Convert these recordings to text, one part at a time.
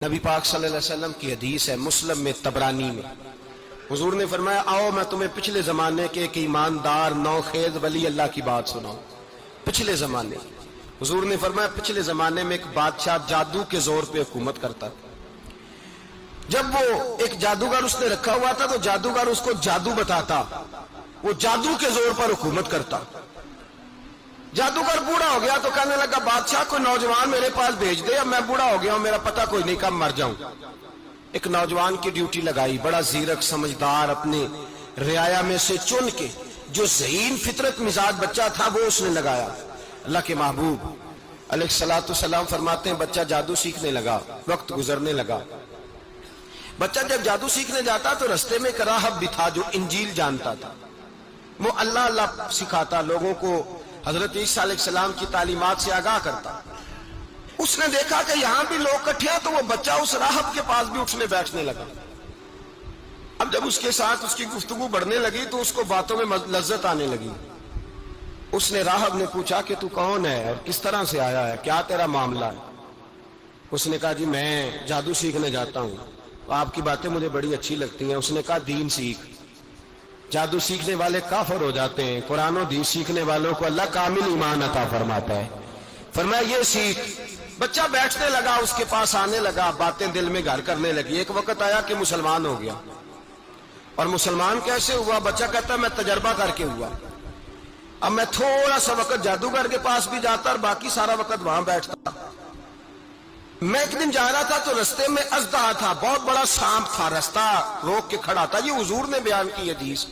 نبی پاک صلی اللہ علیہ وسلم کی حدیث ہے مسلم میں طبرانی میں، حضور نے فرمایا آؤ میں تمہیں پچھلے زمانے کے ایک ایماندار نوخیز ولی اللہ کی بات سناؤں۔ پچھلے زمانے حضور نے فرمایا پچھلے زمانے میں ایک بادشاہ جادو کے زور پہ حکومت کرتا تھا۔ جب وہ ایک جادوگر اس نے رکھا ہوا تھا تو جادوگر اس کو جادو بتاتا، وہ جادو کے زور پر حکومت کرتا۔ جادوگر بوڑھا ہو گیا تو کہنے لگا بادشاہ کوئی نوجوان میرے پاس بھیج دے، اب میں بوڑھا ہو گیا ہوں، میرا پتہ کوئی نہیں کب مر جاؤں۔ ایک نوجوان کی ڈیوٹی لگائی، بڑا زیرک سمجھدار، اپنے رعایا میں سے چن کے جو ذہین فطرت مزاج بچہ تھا وہ اس نے لگایا۔ اللہ کے محبوب علیہ الصلوۃ والسلام فرماتے ہیں بچہ جادو سیکھنے لگا، وقت گزرنے لگا۔ بچہ جب جادو سیکھنے جاتا تو رستے میں ایک راہب بھی تھا جو انجیل جانتا تھا، وہ اللہ اللہ سکھاتا، لوگوں کو حضرت عیسیٰ علیہ السلام کی تعلیمات سے آگاہ کرتا۔ اس نے دیکھا کہ یہاں بھی لوگ کٹھے ہیں تو وہ بچہ اس راہب کے پاس بھی اٹھنے بیٹھنے لگا۔ اب جب اس کے ساتھ اس کی گفتگو بڑھنے لگی تو اس کو باتوں میں لذت آنے لگی۔ اس نے راہب نے پوچھا کہ تو کون ہے اور کس طرح سے آیا ہے، کیا تیرا معاملہ ہے؟ اس نے کہا جی میں جادو سیکھنے جاتا ہوں، آپ کی باتیں مجھے بڑی اچھی لگتی ہیں۔ اس نے کہا دین سیکھ، جادو سیکھنے والے کافر ہو جاتے ہیں، قرآن و حدیث سیکھنے والوں کو اللہ کامل ایمان عطا فرماتا ہے۔ فرمایا یہ سیکھ۔ بچہ بیٹھنے لگا، اس کے پاس آنے لگا، باتیں دل میں گھر کرنے لگی۔ ایک وقت آیا کہ مسلمان ہو گیا، اور مسلمان کیسے ہوا؟ بچہ کہتا ہے میں تجربہ کر کے ہوا۔ اب میں تھوڑا سا وقت جادوگر کے پاس بھی جاتا اور باقی سارا وقت وہاں بیٹھتا۔ میں ایک دن جا رہا تھا تو رستے میں اژدہا تھا، بہت بڑا سانپ تھا، رستہ روک کے کھڑا تھا۔ یہ حضور نے بیان کی حدیث۔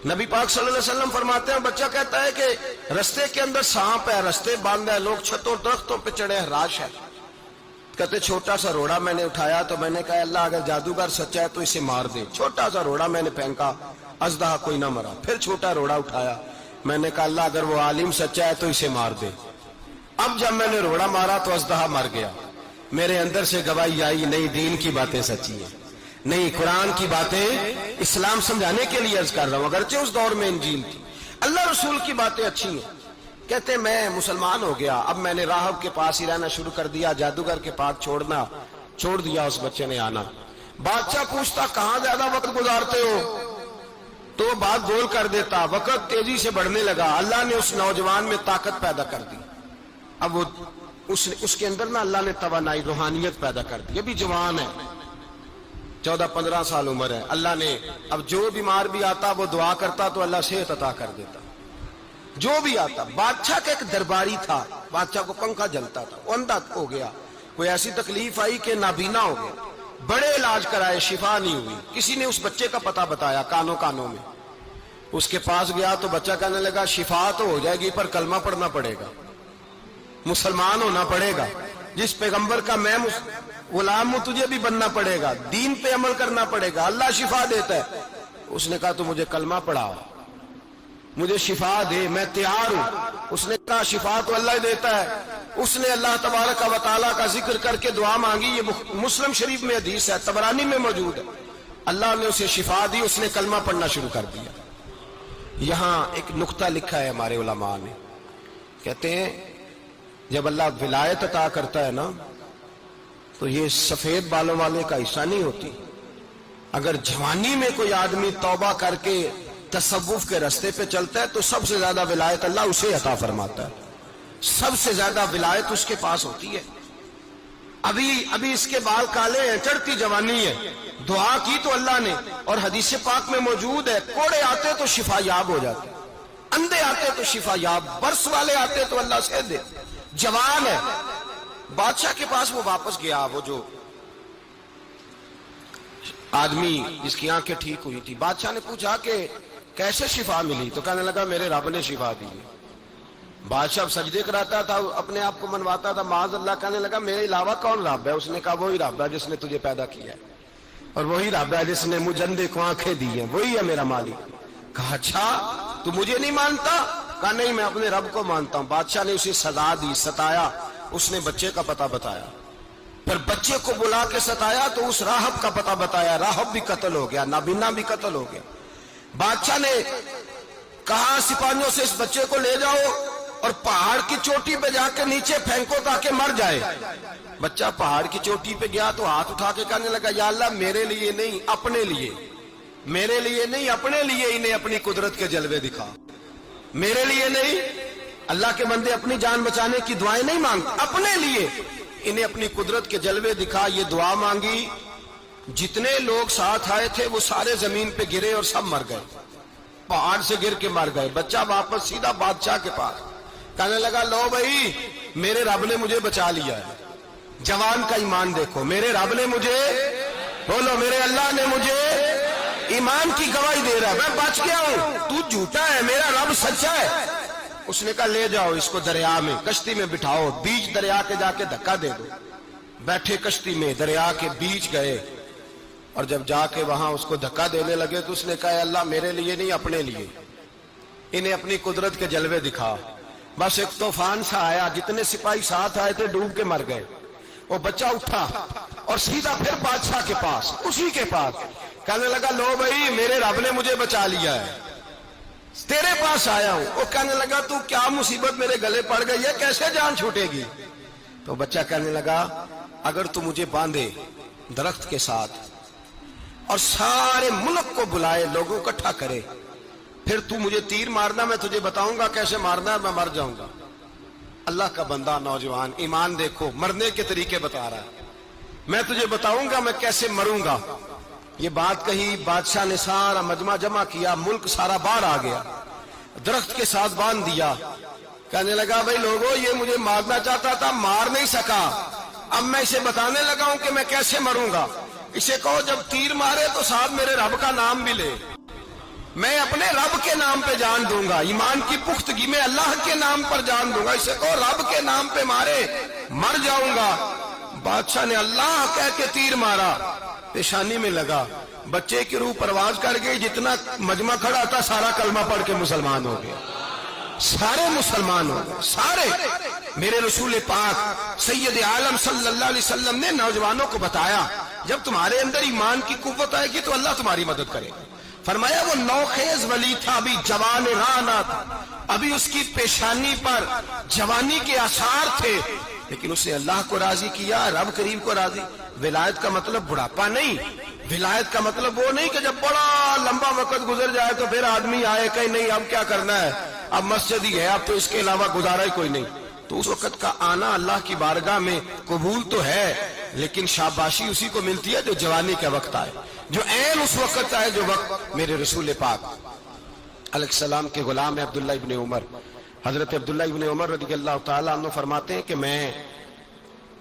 نبی پاک صلی اللہ علیہ وسلم فرماتے ہیں بچہ کہتا ہے کہ رستے کے اندر سانپ ہے، رستے بند ہے، لوگ چھتوں درختوں پہ چڑھے، ہراش ہے۔ کہتے چھوٹا سا روڑا میں نے اٹھایا تو میں نے کہا اللہ اگر جادوگر سچا ہے تو اسے مار دے۔ چھوٹا سا روڑا میں نے پھینکا، اژدہا کوئی نہ مرا۔ پھر چھوٹا روڑا اٹھایا، میں نے کہا اللہ اگر وہ عالم سچا ہے تو اسے مار دے۔ اب جب میں نے روڑا مارا تو اژدہا مر گیا۔ میرے اندر سے گواہی آئی نہیں دین کی باتیں سچی ہیں، نہیں قرآن کی باتیں اسلام سمجھانے کے لیے عرض کر رہا ہوں، اگرچہ اس دور میں انجیل تھی، اللہ رسول کی باتیں اچھی ہیں۔ کہتے میں مسلمان ہو گیا، اب میں نے راہب کے پاس ہی رہنا شروع کر دیا، جادوگر کے پاس چھوڑ دیا اس بچے نے آنا۔ بادشاہ پوچھتا کہاں زیادہ وقت گزارتے ہو تو وہ بات گول کر دیتا، وقت تیزی سے بڑھنے لگا۔ اللہ نے اس نوجوان میں طاقت پیدا کر دی، اب وہ اس کے اندر نا اللہ نے توانائی روحانیت پیدا کر دی، ابھی جوان ہے، 14-15 سال عمر ہے۔ اللہ نے اب جو بیمار بھی آتا وہ دعا کرتا تو اللہ صحت عطا کر دیتا، جو بھی آتا۔ بادشاہ کا ایک درباری تھا، بادشاہ کو پنکھا جلتا تھا، وہ اندھا ہو گیا، کوئی ایسی تکلیف آئی کہ نابینا ہو گیا، بڑے علاج کرائے شفا نہیں ہوئی۔ کسی نے اس بچے کا پتہ بتایا کانوں میں، اس کے پاس گیا تو بچہ کہنے لگا شفا تو ہو جائے گی پر کلمہ پڑھنا پڑے گا، مسلمان ہونا پڑے گا، جس پیغمبر کا میں غلام ہوں تجھے بھی بننا پڑے گا، دین پہ عمل کرنا پڑے گا، اللہ شفا دیتا ہے۔ اس نے کہا تو مجھے کلمہ پڑھا، مجھے شفا دے، میں تیار ہوں۔ اس نے کہا شفا تو اللہ ہی دیتا ہے۔ اس نے اللہ تبارک و تعالیٰ کا ذکر کر کے دعا مانگی، یہ مسلم شریف میں حدیث ہے، طبرانی میں موجود ہے۔ اللہ نے اسے شفا دی، اس نے کلمہ پڑھنا شروع کر دیا۔ یہاں ایک نقطہ لکھا ہے ہمارے علماء نے، کہتے ہیں جب اللہ ولایت عطا کرتا ہے نا تو یہ سفید بالوں والے کا حصہ نہیں ہوتی۔ اگر جوانی میں کوئی آدمی توبہ کر کے تصوف کے رستے پہ چلتا ہے تو سب سے زیادہ ولایت اللہ اسے عطا فرماتا ہے، سب سے زیادہ ولایت اس کے پاس ہوتی ہے۔ ابھی اس کے بال کالے ہیں، چڑھتی جوانی ہے، دعا کی تو اللہ نے، اور حدیث پاک میں موجود ہے کوڑے آتے تو شفا یاب ہو جاتے، اندھے آتے تو شفا یاب، برس والے آتے تو اللہ سے دے، جوان ہے۔ بادشاہ کے پاس وہ واپس گیا، وہ جو آدمی جس کی آنکھیں ٹھیک ہوئی تھی۔ بادشاہ نے پوچھا کہ کیسے شفا ملی؟ تو کہنے لگا میرے رب نے شفا دی۔ بادشاہ سجدے کراتا تھا، اپنے آپ کو منواتا تھا معاذ اللہ، کہنے لگا میرے علاوہ کون رب ہے؟ اس نے کہا وہی رب ہے جس نے تجھے پیدا کیا ہے، اور وہی رب ہے جس نے مجھے اندھے کو آنکھیں دی ہیں، وہی ہے میرا مالک۔ کہا اچھا تو مجھے نہیں مانتا؟ کہا نہیں میں اپنے رب کو مانتا ہوں۔ بادشاہ نے اسے سزا دی، ستایا، اس نے بچے کا پتہ بتایا، پھر بچے کو بلا کے ستایا تو اس راہب کا پتہ بتایا، راہب بھی قتل ہو گیا، نابینا بھی قتل ہو گیا۔ بادشاہ نے کہا سپاہیوں سے اس بچے کو لے جاؤ اور پہاڑ کی چوٹی پہ جا کے نیچے پھینکو تاکہ مر جائے. بچہ پہاڑ کی چوٹی پہ گیا تو ہاتھ اٹھا کے کہنے لگا یا اللہ میرے لیے نہیں اپنے لیے، میرے لیے نہیں اپنے لیے انہیں اپنی قدرت کے جلوے دکھا. میرے لیے نہیں، اللہ کے بندے اپنی جان بچانے کی دعائیں نہیں مانگتے، اپنے لیے انہیں اپنی قدرت کے جلوے دکھا. یہ دعا مانگی، جتنے لوگ ساتھ آئے تھے وہ سارے زمین پہ گرے اور سب مر گئے، پہاڑ سے گر کے مر گئے. بچہ واپس سیدھا بادشاہ کے پاس کہنے لگا لو بھائی میرے رب نے مجھے بچا لیا ہے. جوان کا ایمان دیکھو، میرے رب نے مجھے، بولو میرے اللہ نے مجھے ایمان کی گواہی دے رہا ہے، میں بچ گیا ہوں، تو جھوٹا ہے میرا رب سچا ہے. اس نے کہا لے جاؤ اس کو دریا میں، کشتی میں بٹھاؤ، بیچ دریا کے جا کے دھکا دے دو. بیٹھے کشتی میں، دریا کے بیچ گئے، اور جب جا کے وہاں اس کو دھکا دینے لگے تو اس نے کہا اللہ میرے لیے نہیں اپنے لیے انہیں اپنی قدرت کے جلوے دکھا. بس ایک طوفان سا آیا، جتنے سپاہی ساتھ آئے تھے ڈوب کے مر گئے. وہ بچہ اٹھا اور سیدھا پھر بادشاہ کے پاس، اسی کے پاس کہنے لگا لو بھائی میرے رب نے مجھے بچا لیا ہے، تیرے پاس آیا ہوں. وہ کہنے لگا تو کیا مصیبت میرے گلے پڑ گئی ہے، کیسے جان چھوٹے گی؟ تو بچہ کہنے لگا اگر تو مجھے باندھے درخت کے ساتھ اور سارے ملک کو بلائے، لوگوں کو اکٹھا کرے، پھر تو مجھے تیر مارنا، میں تجھے بتاؤں گا کیسے مارنا ہے، میں مر جاؤں گا. اللہ کا بندہ نوجوان ایمان دیکھو، مرنے کے طریقے بتا رہا ہے، میں تجھے بتاؤں گا میں کیسے مروں گا. یہ بات کہی، بادشاہ نے سارا مجمع جمع کیا، ملک سارا باہر آ گیا، درخت کے ساتھ باندھ دیا. کہنے لگا بھائی لوگوں یہ مجھے مارنا چاہتا تھا، مار نہیں سکا، اب میں اسے بتانے لگا ہوں کہ میں کیسے مروں گا. اسے کہو جب تیر مارے تو ساتھ میرے رب کا نام بھی لے، میں اپنے رب کے نام پہ جان دوں گا، ایمان کی پختگی میں اللہ کے نام پر جان دوں گا. اسے کہو رب کے نام پہ مارے، مر جاؤں گا. بادشاہ نے اللہ کہہ کے تیر مارا، پیشانی میں لگا، بچے کی روح پرواز کر گئی. جتنا مجمع کھڑا تھا سارا کلمہ پڑھ کے مسلمان ہو گیا، سارے مسلمان ہو گئے سارے. میرے رسول پاک سید عالم صلی اللہ علیہ وسلم نے نوجوانوں کو بتایا جب تمہارے اندر ایمان کی قوت آئے گی تو اللہ تمہاری مدد کرے گا. فرمایا وہ نوخیز ولی تھا، ابھی جوان رانا تھا، ابھی اس کی پیشانی پر جوانی کے آثار تھے، لیکن اس نے اللہ کو راضی کیا، رب کریم کو راضی. ولایت کا مطلب بڑھاپا نہیں، ولایت کا مطلب وہ نہیں کہ جب بڑا لمبا وقت گزر جائے تو پھر آدمی آئے کہ نہیں اب کیا کرنا ہے، اب مسجد ہی ہے، اب تو اس کے علاوہ گزارا ہی کوئی نہیں. تو اس وقت کا آنا اللہ کی بارگاہ میں قبول تو ہے، لیکن شاباشی اسی کو ملتی ہے جو جوانی کا وقت آئے، جو عین اس وقت آئے جو وقت میرے رسول پاک علیہ السلام کے غلام عبداللہ ابن عمر، حضرت عبداللہ ابن عمر رضی اللہ تعالیٰ عنہ فرماتے ہیں کہ میں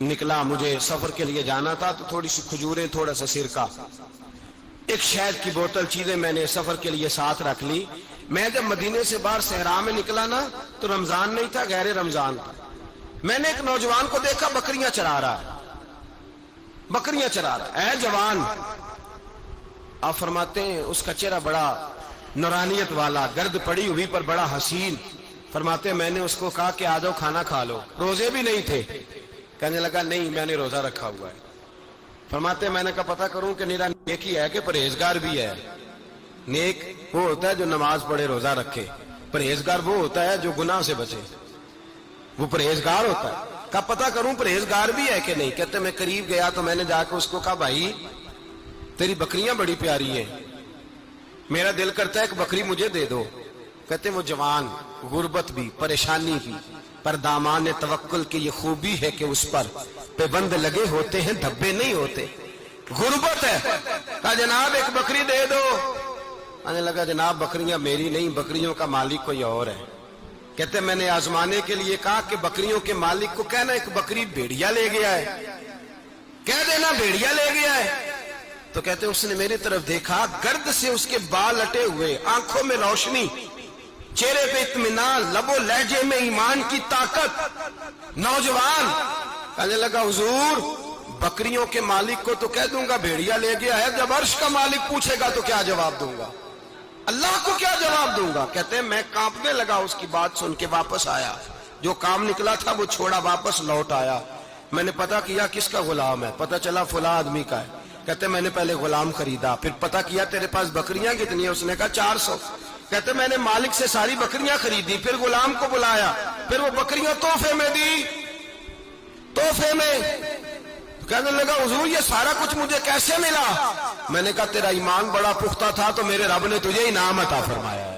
نکلا، مجھے سفر کے لیے جانا تھا، تو تھوڑی سی کھجوریں، تھوڑا سا سرکہ، ایک شہد کی بوتل، چیزیں میں نے سفر کے لیے ساتھ رکھ لی. میں جب مدینے سے باہر صحرا میں نکلا نا تو رمضان نہیں تھا، غیر رمضان تھا. میں نے ایک نوجوان کو دیکھا بکریاں چرا رہا ہے، بکریاں چرا رہا ہے. اے جوان، آپ فرماتے ہیں اس کا چہرہ بڑا نورانیت والا، گرد پڑی ہوئی پر بڑا حسین. فرماتے ہیں میں نے اس کو کہا کہ آ جاؤ کھانا کھا لو، روزے بھی نہیں تھے. کہنے لگا نہیں میں نے روزہ رکھا ہوا ہے. فرماتے ہیں میں نے کہا پتہ کروں کہ نیرا نیک ہی ہے کہ پرہیزگار بھی ہے. نیک وہ ہوتا ہے جو نماز پڑھے روزہ رکھے، پرہیزگار وہ ہوتا ہے جو گناہ سے بچے، وہ پرہیزگار ہوتا ہے. کہا پتہ کروں پرہیزگار بھی ہے کہ نہیں. کہتے میں قریب گیا تو میں نے جا کے اس کو کہا بھائی تیری بکریاں بڑی پیاری ہیں، میرا دل کرتا ہے کہ بکری مجھے دے دو. کہتے وہ جوان، غربت بھی، پریشانی بھی، پر دامان توکل کی یہ خوبی ہے کہ اس پر پابند لگے ہوتے ہیں، دھبے نہیں ہوتے. غربت ہے. کہا جناب ایک بکری دے دو. آنے لگا جناب بکریاں میری نہیں، بکریوں کا مالک کوئی اور ہے. کہتے میں نے آزمانے کے لیے کہا کہ بکریوں کے مالک کو کہنا ایک بکری بھیڑیا لے گیا ہے، کہہ دینا بھیڑیا لے گیا ہے. تو کہتے اس نے میری طرف دیکھا، گرد سے اس کے بال لٹے ہوئے، آنکھوں میں روشنی، چہرے پہ اطمینان، لب و لہجے میں ایمان کی طاقت. نوجوان کہنے لگا حضور بکریوں کے مالک کو تو کہہ دوں گا بھیڑیا لے گیا ہے، جب عرش کا مالک پوچھے گا تو کیا جواب دوں گا، اللہ کو کیا جواب دوں گا. کہتے ہیں میں کانپنے لگا، اس کی بات سن کے واپس آیا، جو کام نکلا تھا وہ چھوڑا، واپس لوٹ آیا. میں نے پتہ کیا کس کا غلام ہے، پتہ چلا فلاں آدمی کا ہے. کہتے میں نے پہلے غلام خریدا، پھر پتہ کیا تیرے پاس بکریاں کتنی ہیں، اس نے کہا 400. کہتے میں نے مالک سے ساری بکریاں خریدی، پھر غلام کو بلایا، پھر وہ بکریاں تحفے میں دی، تحفے میں۔ کہنے لگا حضور یہ سارا کچھ مجھے کیسے ملا؟ میں نے کہا تیرا ایمان بڑا پختہ تھا تو میرے رب نے تجھے انعام عطا فرمایا ہے۔